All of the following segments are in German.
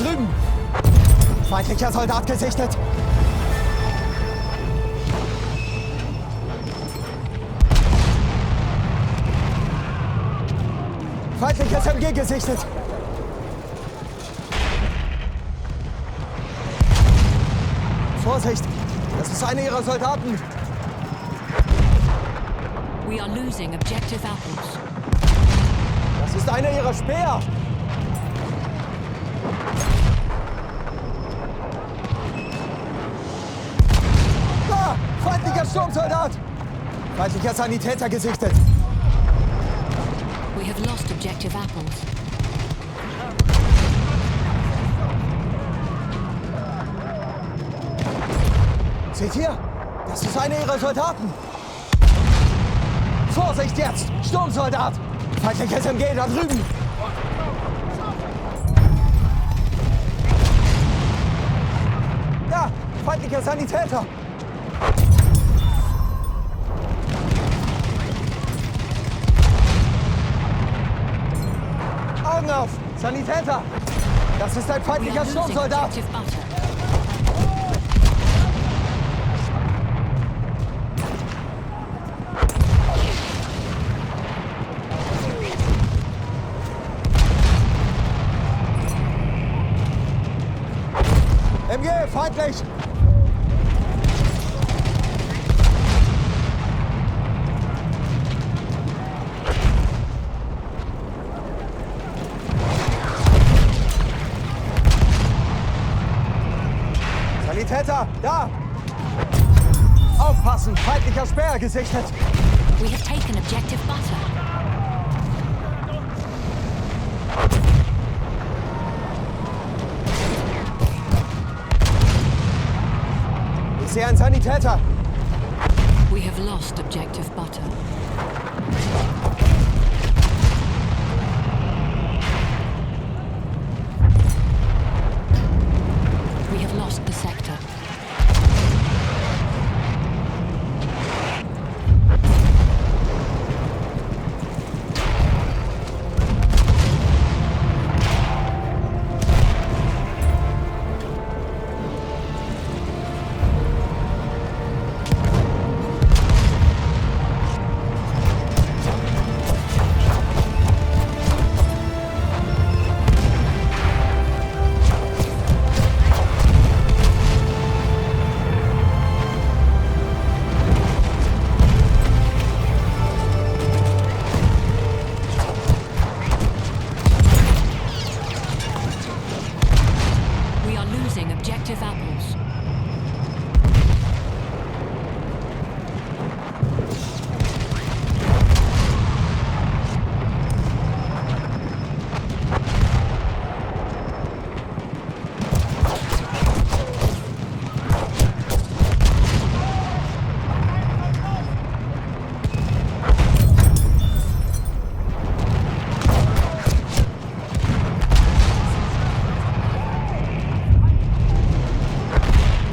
drüben! Feindlicher Soldat gesichtet! Feindliches MG gesichtet! Vorsicht! Das ist einer ihrer Soldaten! We are losing objective apples. Das ist einer ihrer Speer! Ah! Feindlicher Sturmsoldat! Feindlicher Sanitäter gesichtet! We have lost objective apples. Seht ihr? Das ist einer ihrer Soldaten! Vorsicht jetzt! Sturmsoldat! Feindliches MG da drüben! Da! Feindlicher Sanitäter! Augen auf! Sanitäter! Das ist ein We feindlicher are losing Sturmsoldat! objective butter. MG, feindlich! Sanitäter, da! Aufpassen, feindlicher Speer gesichtet! We have taken objective butter. Ich sehe einen Sanitäter! We have lost objective butter. We have lost the sector. We are losing objective apples.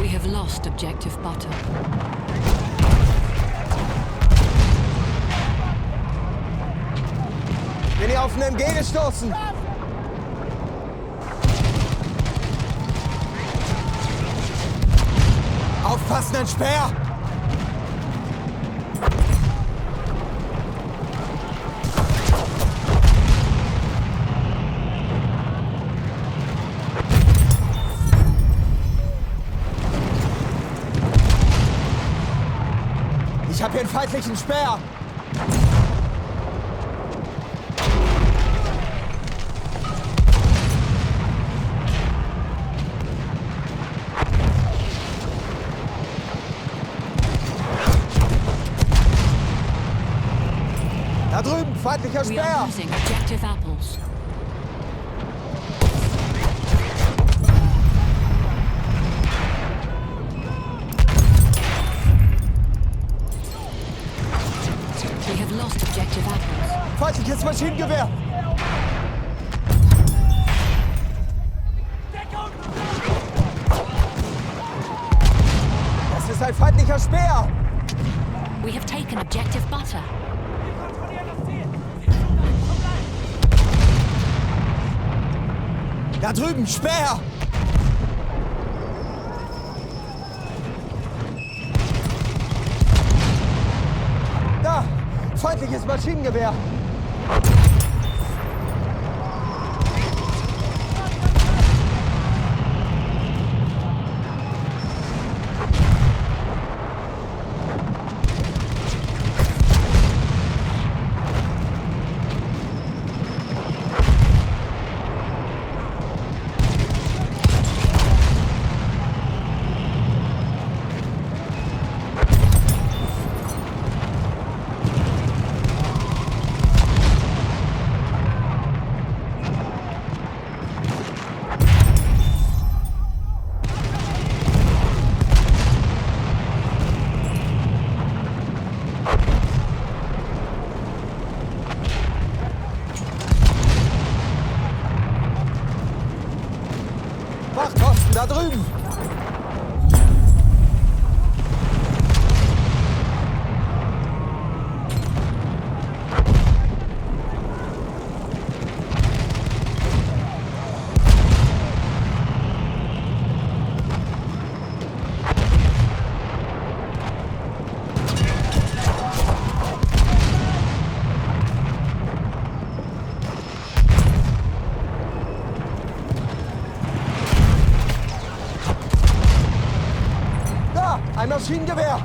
We have lost objective butter. Bin hier auf einen MG gestoßen! Aufpassen, ein Speer! Ich habe hier einen feindlichen Speer! Da drüben, feindlicher We are Speer! losing objective apples. We have lost objective apples. Feindliches Maschinengewehr! Das ist ein feindlicher Speer! We have taken objective butter. Da drüben, Speer! Da! Feindliches Maschinengewehr! Wachposten da drüben! Ein Maschinengewehr!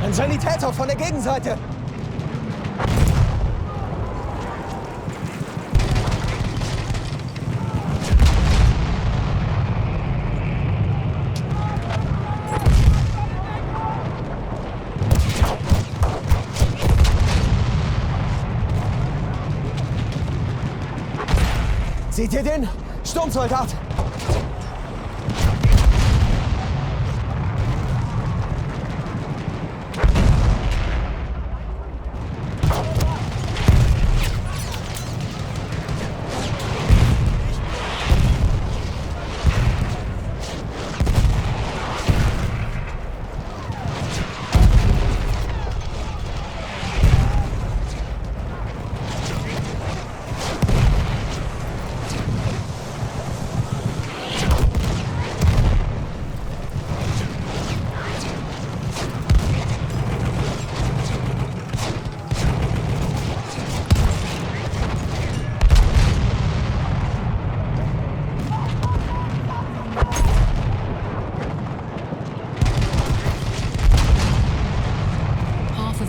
Ein Sanitäter von der Gegenseite! Seht ihr den? Sturmsoldat!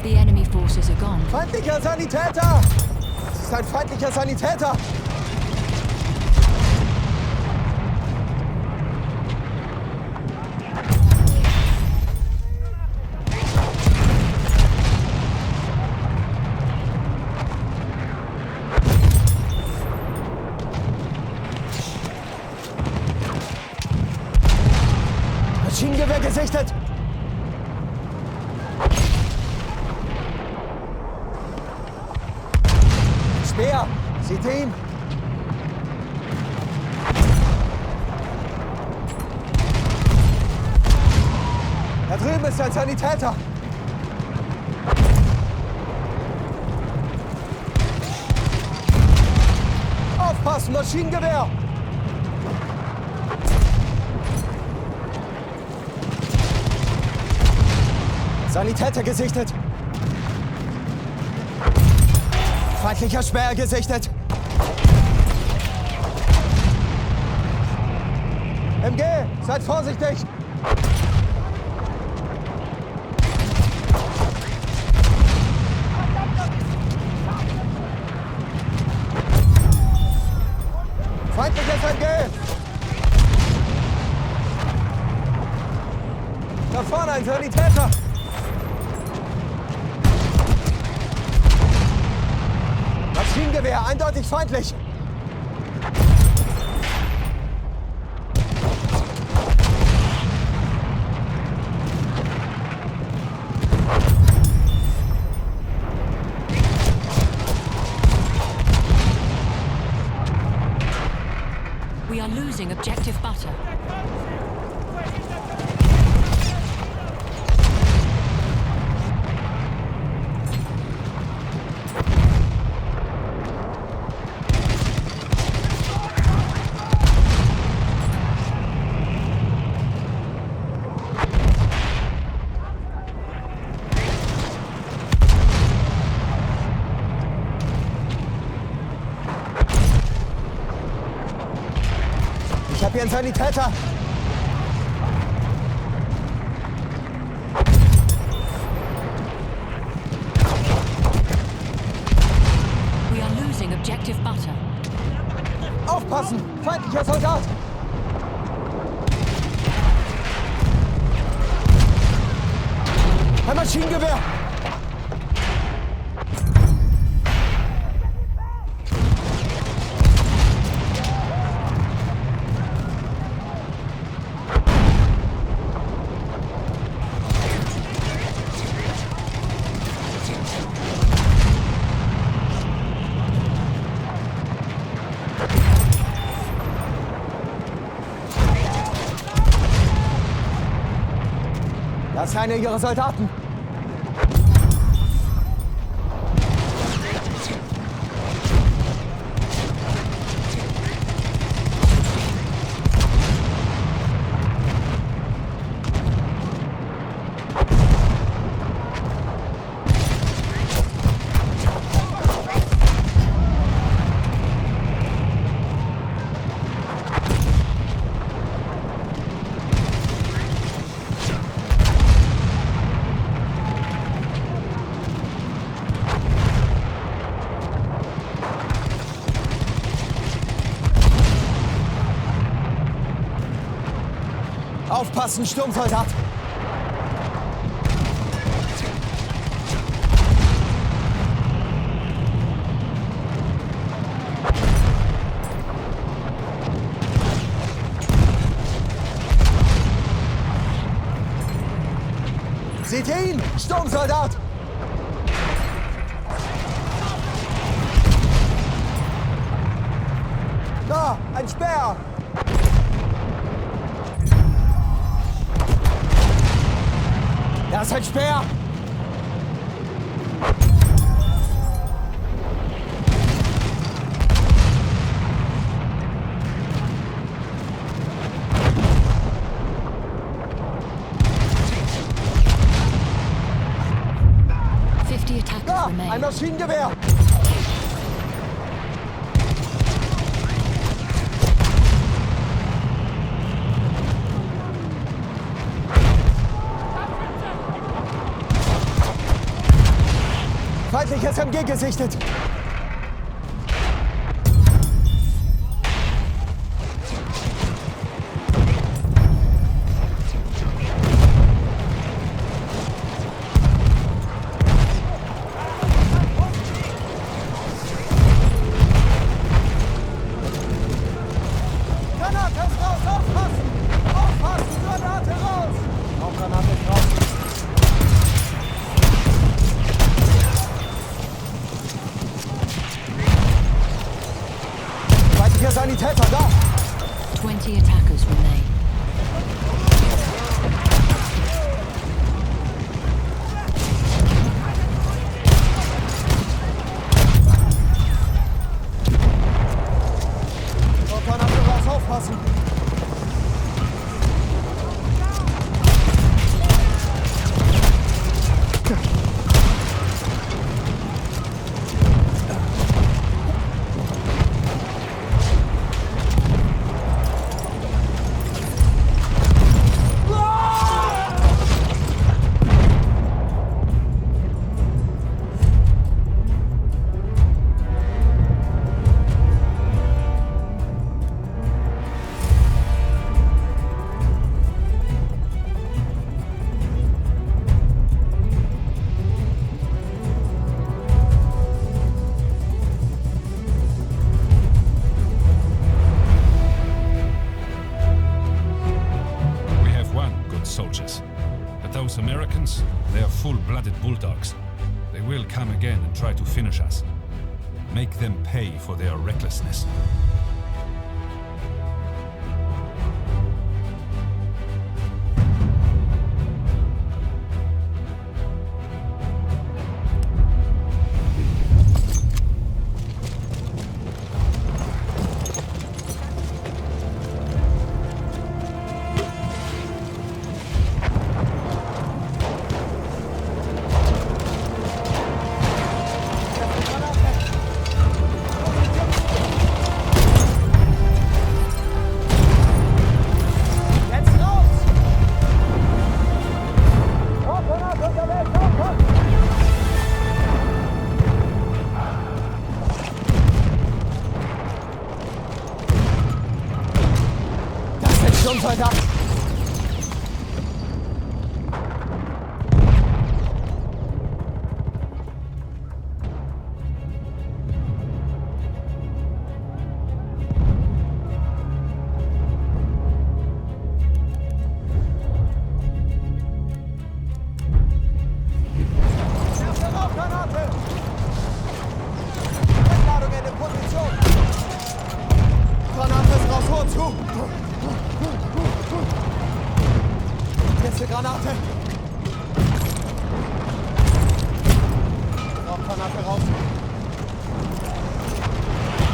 The enemy forces are gone. Feindlicher Sanitäter! Das ist ein feindlicher Sanitäter! Maschinengewehr gesichtet! Speer! Seht ihr ihn? Da drüben ist ein Sanitäter! Aufpassen, Maschinengewehr! Sanitäter gesichtet! Feindlicher Speer gesichtet! MG, seid vorsichtig! Feindliches MG! Da vorne ein Sanitäter! Maschinengewehr, eindeutig feindlich! We are losing objective butter. hier einen Sanitäter. We are losing objective butter. Aufpassen! Feindlicher Soldat! Ein Maschinengewehr! Das ist einer ihrer Soldaten. Aufpassen, Sturmsoldat! Seht ihr ihn? Sturmsoldat! Da, ein Speer! Das ist ein Speer! Da, ein Maschinengewehr! Feindliches MG gesichtet! Granate raus! Aufpassen! Aufpassen! Granate raus! Auch Granate raus! Feindlicher Sanitäter, da! 20 attackers remain. Granate raus! Aufpassen! Soldiers. But those Americans, they are full-blooded bulldogs. They will come again and try to finish us. Make them pay for their recklessness. Sturmsoldat! Erste Rauchgranate! Entladung in Position! Granate ist raus, Hut zu! Nächste Granate! Rauchgranate raus!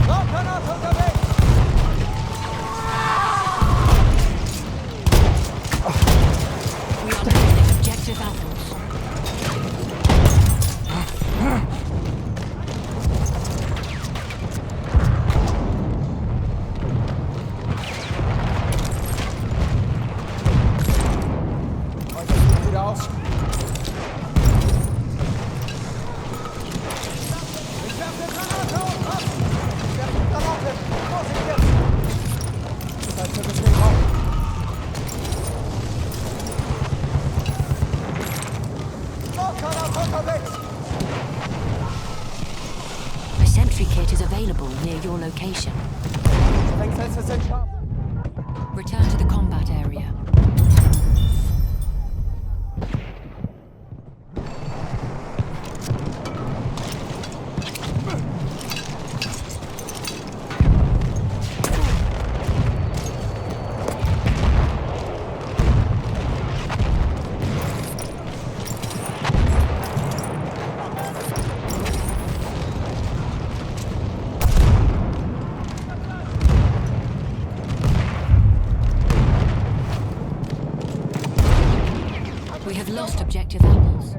Rauchgranate unterwegs! We are losing objective apples. Heute sieht wieder aus. Ich werfe eine Granate auf! Ich werfe eine Granate! Vorsicht jetzt! Zeit für den Raum. Rauchgranate unterwegs! A sentry kit is available near your location. Sprengsätze sind scharf. Return to the combat area. We have lost objective apples.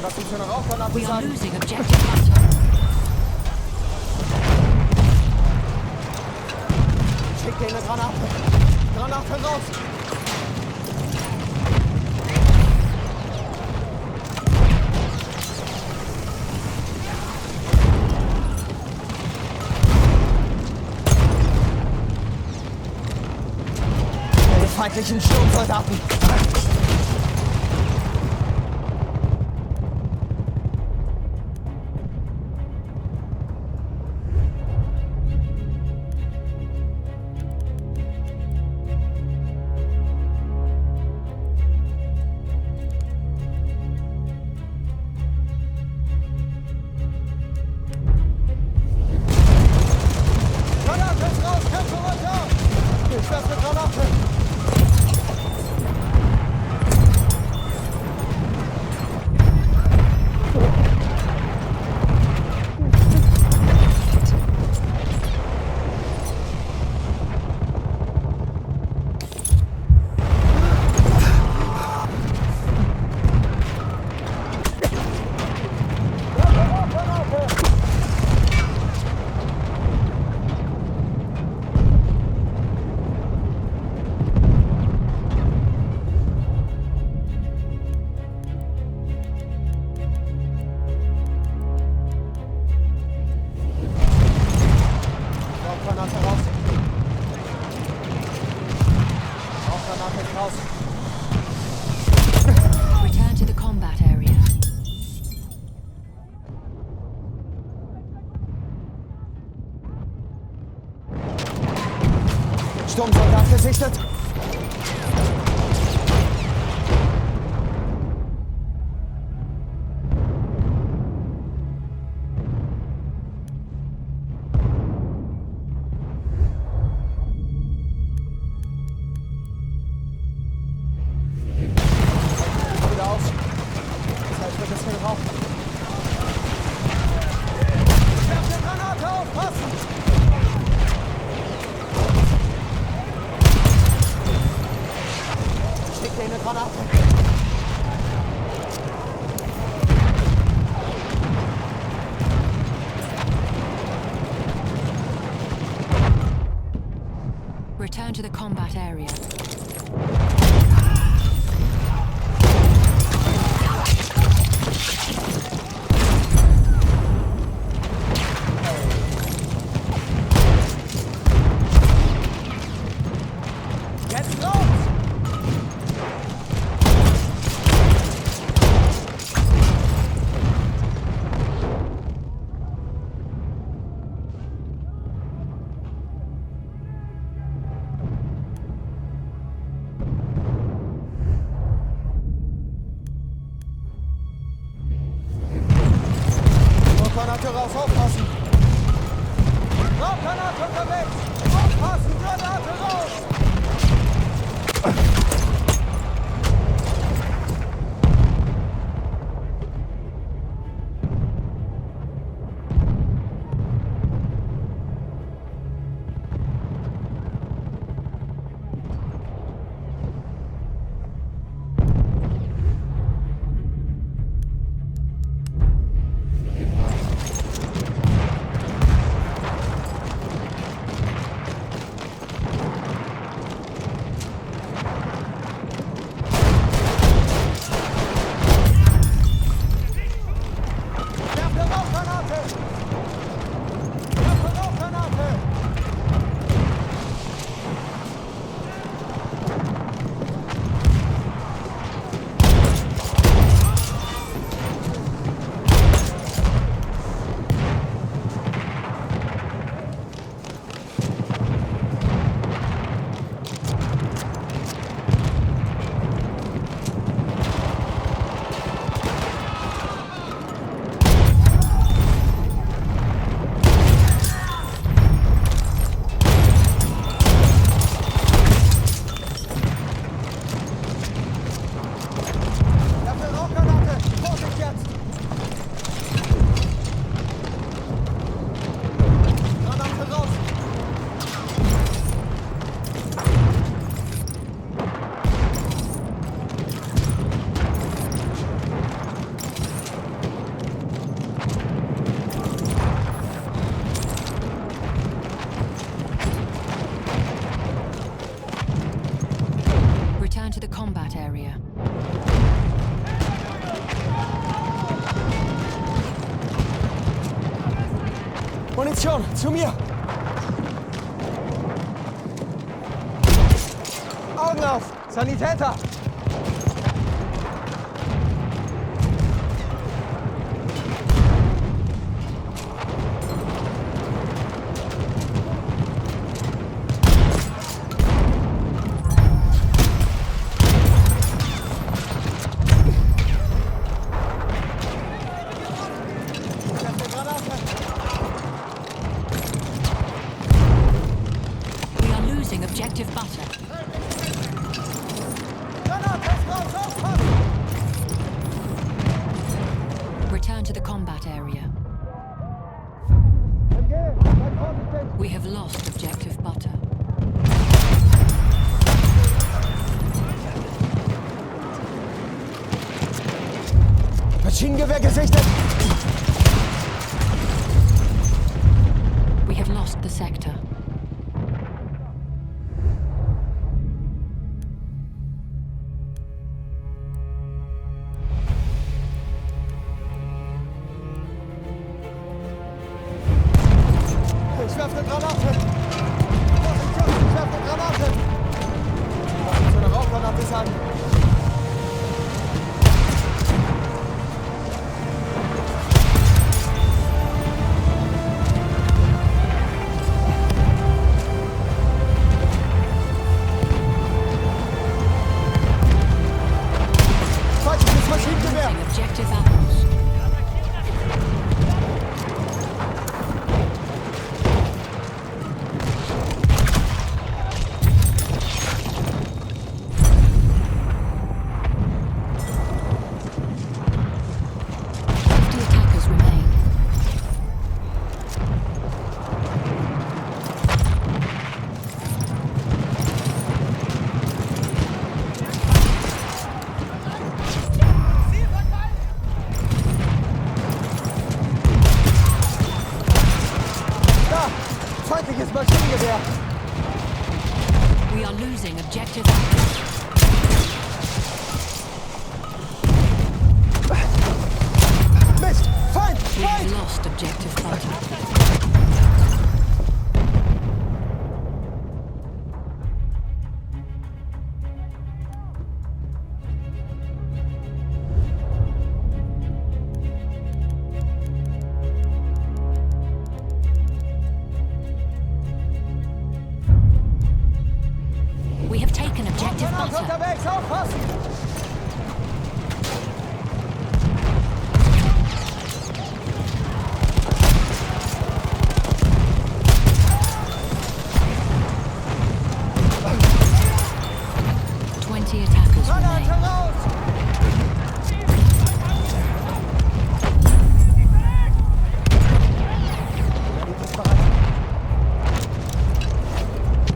Was Sie für eine Rauchgranate We are sagen? losing objective hunter. Schick dir eine Granate. Granate raus. Die feindlichen Sturmsoldaten. Granate ist raus, Kämpfe runter! Ich werfe eine Granate! Rauchgranate raus. Rauchgranate raus. Return to the combat area. Sturmsoldat gesichtet. Wieder aus. Eine Granate. Return to the combat area. Jetzt los! Rauchgranate raus, aufpassen! Rauchgranate unterwegs! Aufpassen, Granate raus! Return to the combat area. Munition, zu mir! Augen auf! Sanitäter! We are losing objective butter. Return to the combat area. We have lost objective butter. Maschinengewehr gesichtet! We have lost the sector. Ich werfe eine Granate! Vorsicht, ich werfe eine Granate! Was soll so eine Rauchgranate sagen? losing objective apples. Mist! Feind! We have Feind! lost objective butter. We have taken objective Granate butter. unterwegs! Aufpassen! Attackers Granate remain. raus! Dynamit ist bereit!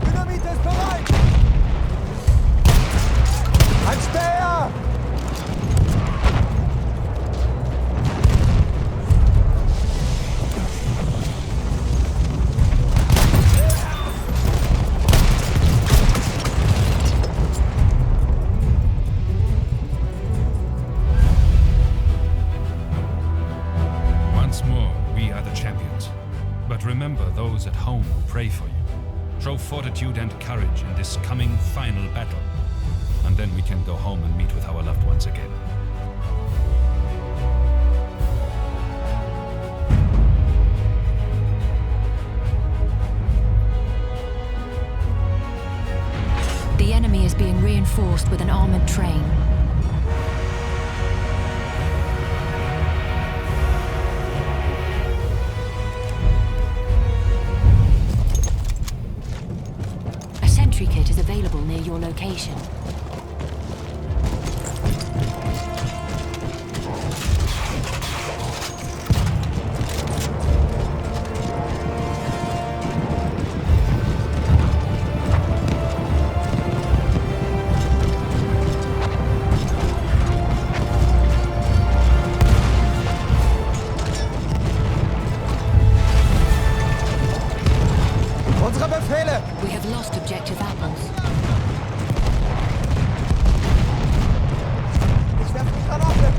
Dynamit ist bereit! Ein Speer! Once more, we are the champions. But remember those at home who pray for you. Show fortitude and courage in this coming final battle. And then we can go home and meet with our loved ones again. The enemy is being reinforced with an armored train. A sentry kit is available near your location. Unsere Befehle! We have lost objective apples. Ich werfe die Granate!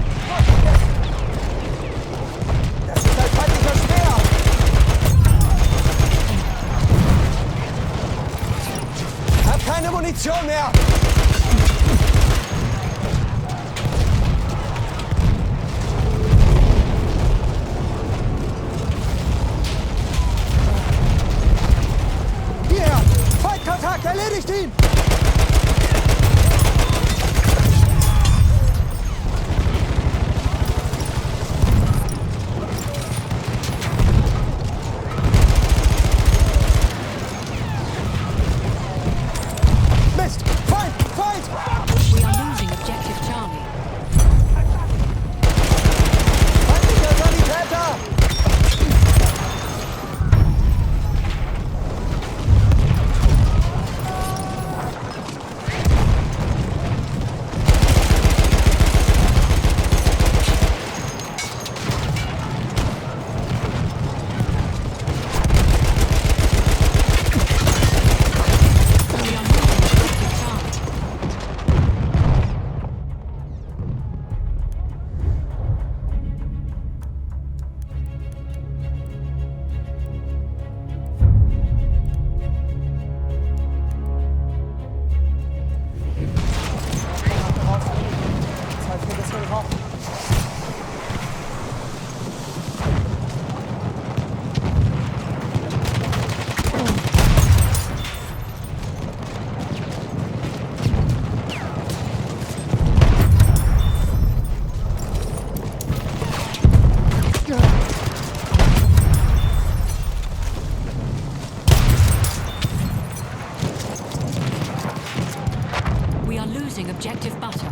Das ist ein feindlicher Speer! Ich hab keine Munition mehr! Hierher! Feindkontakt! Erledigt ihn! Mist! Feind! Feind! We are losing objective Charlie. Feindlicher Sanitäter! We are losing objective Charlie. Zeit für das Rauchen. We are losing objective butter.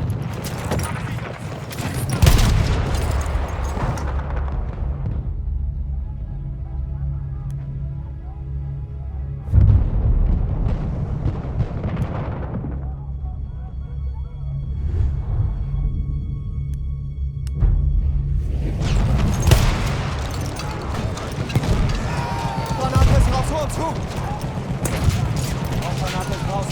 Granate ist raus, vor und zu! Granate ist raus.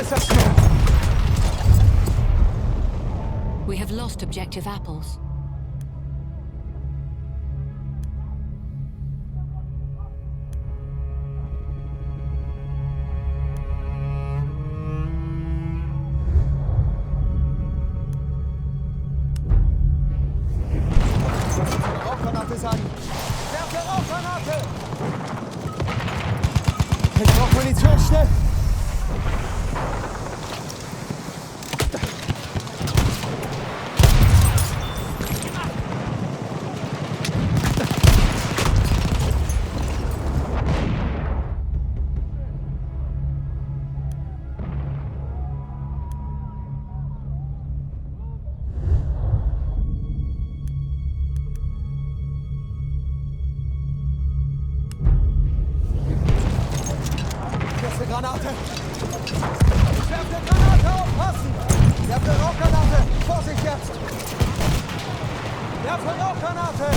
ist das schnell. We have lost objective apples. Rauchgranate sagen. Werfe Rauchgranate! Ich brauche Munition, schnell! Erste Granate! Ich werfe Granate, aufpassen! Werfe Rauchgranate! Vorsicht jetzt! Werfe Rauchgranate!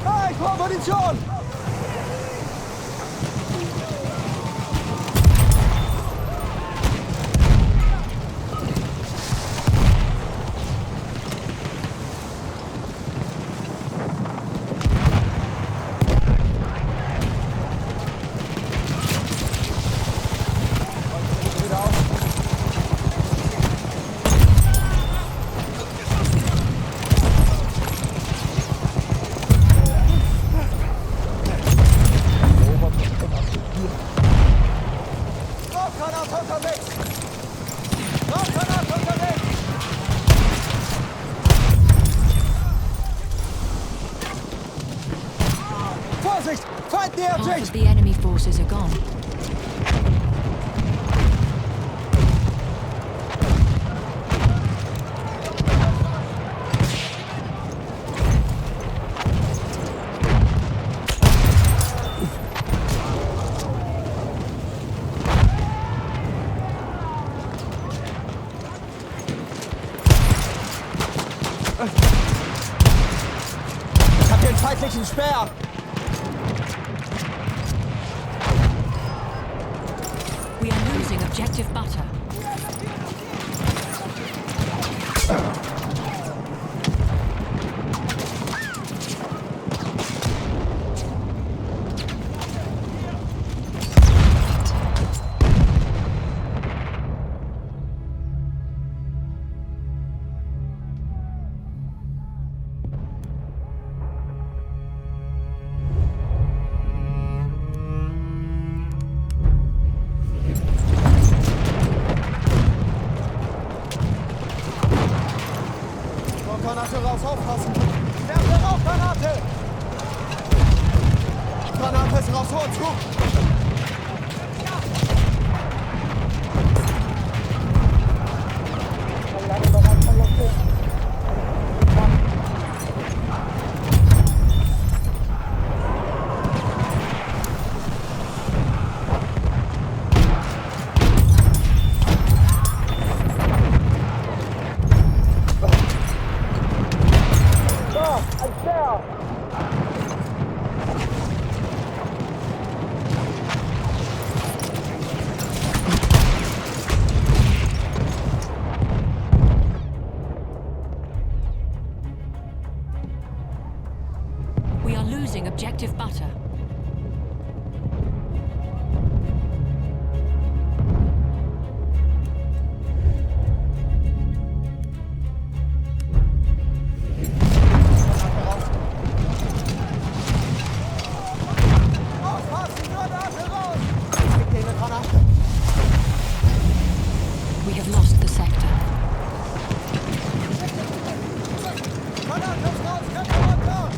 Ah, ich brauche Munition! Rauchgranate unterwegs! Rauchgranate unterwegs! Vorsicht! Feind nähert Half sich! of the enemy forces are gone. Ich hab hier einen feindlichen Speer! We are losing objective butter. Rauchgranate raus, aufpassen! Werfe Rauchgranate! Granate ist raus, hoch zu! We are losing objective butter. Aufpassen, Granate raus! Gib dir eine Granate! We have lost the sector. Granate ist raus, Kämpfe runter!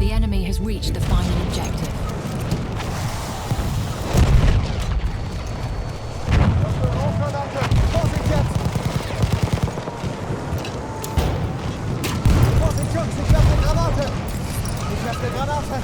The enemy has reached the final objective. Granate!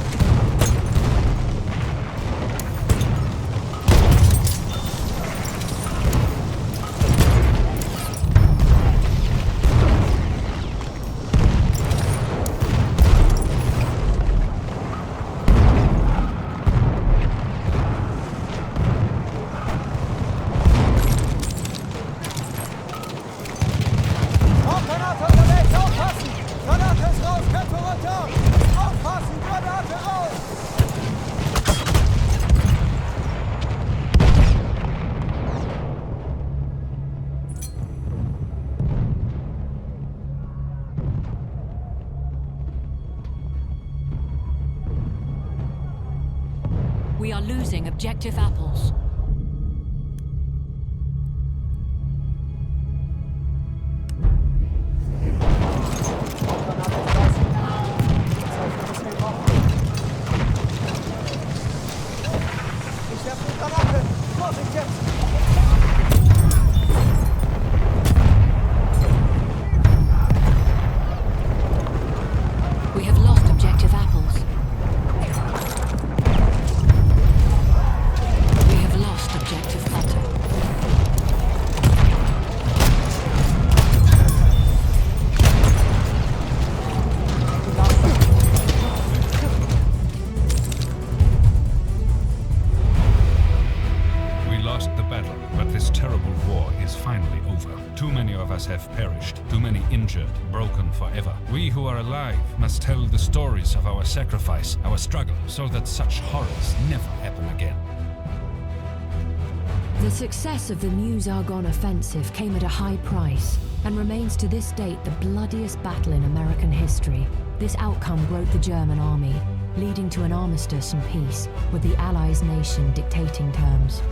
Granate unterwegs, aufpassen! Granate ist raus, Köpfe runter! Aufpassen, Granate raus! We are losing objective apples. Ich werfe die Granate! Vorsicht jetzt! We have lost objective apples. We have lost objective butter. We lost the battle, but this terrible war is finally over. Too many of us have perished, too many injured, broken forever. We who are alive must tell the stories of our sacrifice, our struggle, so that such horrors never happen again. The success of the Meuse-Argonne offensive came at a high price and remains to this date the bloodiest battle in American history. This outcome broke the German army, leading to an armistice and peace, with the Allies' nation dictating terms.